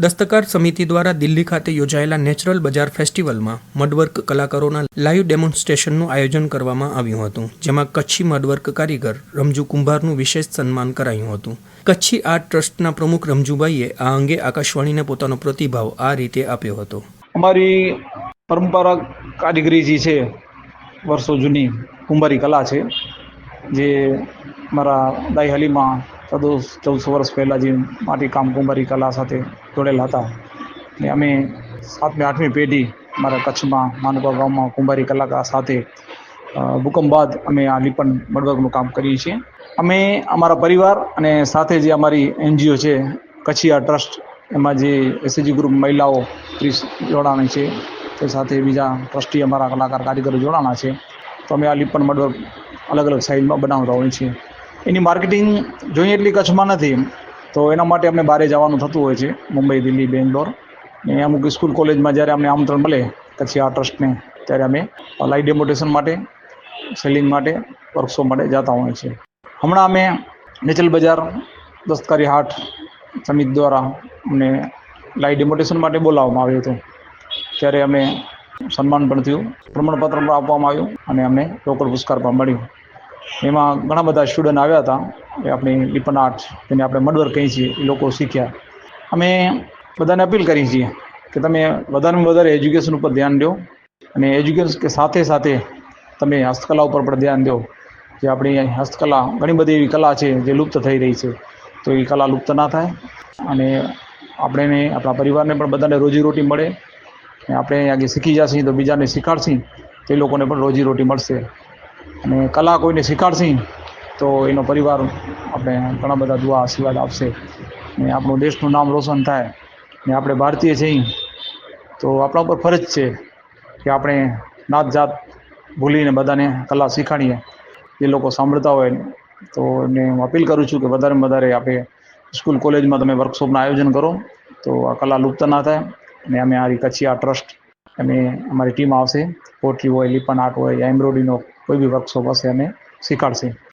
દસ્તકાર સમિતિ દ્વારા દિલ્હી ખાતે યોજાયેલા નેચરલ બજાર ફેસ્ટિવલમાં મડવર્ક કલાકારોના લાઈવ ડેમોન્સ્ટ્રેશનનું આયોજન કરવામાં આવ્યું હતું, જેમાં કચ્છી મડવર્ક કારીગર રમજુ કુંભારનું વિશેષ સન્માન કરાયું હતું. કચ્છી આર્ટ ટ્રસ્ટના પ્રમુખ રમજુભાઈએ આ અંગે આકાશવાણીને પોતાનો પ્રતિભાવ આ રીતે આપ્યો હતો. અમારી પરંપરા કારીગરી જે છે, વર્ષો જૂની કુંભારી કલા છે, જે મારા દાઈ હાલીમાં 1400 વર્ષ પહેલાં જે માટીકામ કુંભારી કલા સાથે જોડેલા હતા ને અમે 7મી 8મી પેઢી મારા કચ્છમાં માનવા ગામમાં કુંભારી કલાકાર સાથે ભૂકંપ બાદ અમે આ લીપણ મડવર્કનું કામ કરીએ છીએ. અમે અમારા પરિવાર અને સાથે જે અમારી NGO છે કચ્છી આર્ટ ટ્રસ્ટ, એમાં જે SHG ગ્રુપ મહિલાઓ 30 જોડાણી છે, તે સાથે બીજા ટ્રસ્ટી અમારા કલાકાર કારીગરો જોડાણા છે. તો અમે આ લીપણ મડવર્ક અલગ અલગ સાઇઝમાં બનાવતા હોઈએ છીએ. એની માર્કેટિંગ જોઈએ એટલી કચ્છમાં નથી, તો એના માટે અમને બહાર જવાનું થતું હોય છે, મુંબઈ, દિલ્હી, બેંગ્લોર ને અમુક સ્કૂલ કોલેજમાં જ્યારે અમને આમંત્રણ મળે કચ્છી આર્ટ ટ્રસ્ટને, ત્યારે અમે લાઈવ ડેમોન્સ્ટ્રેશન માટે, સેલિંગ માટે, વર્કશોપ માટે જતા હોઈએ છીએ. હમણાં અમે નેચરલ બજાર દસ્તકારી હાટ સમિતિ દ્વારા અમને લાઈવ ડેમોન્સ્ટ્રેશન માટે બોલાવવામાં આવ્યું હતું. ત્યારે અમે સન્માન પણ થયું, પ્રમાણપત્ર પણ આપવામાં આવ્યું અને અમને રોકડ પુરસ્કાર પણ મળ્યો. એમાં ઘણા બધા સ્ટુડન્ટ આવ્યા હતા. એ આપણી લીપણ આર્ટ, જેને આપણે મડવર્ક કહીએ છીએ, એ લોકો શીખ્યા. અમે બધાને અપીલ કરીએ છીએ કે તમે વધારેમાં વધારે એજ્યુકેશન ઉપર ધ્યાન દો અને એજ્યુકેશન કે સાથે સાથે તમે હસ્તકલા ઉપર પણ ધ્યાન દો. જે આપણી હસ્તકલા, ઘણી બધી એવી કલા છે જે લુપ્ત થઈ રહી છે, તો એ કલા લુપ્ત ના થાય અને આપણે આપણા પરિવારને પણ બધાને રોજીરોટી મળે. અને આપણે આગળ શીખી જશે તો બીજાને શીખાડશી, તે લોકોને પણ રોજીરોટી મળશે. અને કલા કોઈને શીખાડશી તો એનો પરિવાર આપણે ઘણા બધા દુઆ આશીર્વાદ આપશે ને આપણું દેશનું નામ રોશન થાય. ને આપણે ભારતીય છીએ તો આપણા ઉપર ફરજ છે કે આપણે નાત જાત ભૂલીને બધાને કલા શીખાડીએ. જે લોકો સાંભળતા હોય તો એમને હું અપીલ કરું છું કે વધારેમાં વધારે આપણે સ્કૂલ કોલેજમાં તમે વર્કશોપના આયોજન કરો, તો આ કલા લુપ્ત ના થાય. અને અમે આ કચ્છી આર્ટ ટ્રસ્ટ, અમે અમારી ટીમ આવશે, પોટ્રી હોય, લીપણ આર્ટ હોય, એમ્બ્રોઇડરીનો કોઈ બી વર્કશોપ હશે અમે શીખાડશે.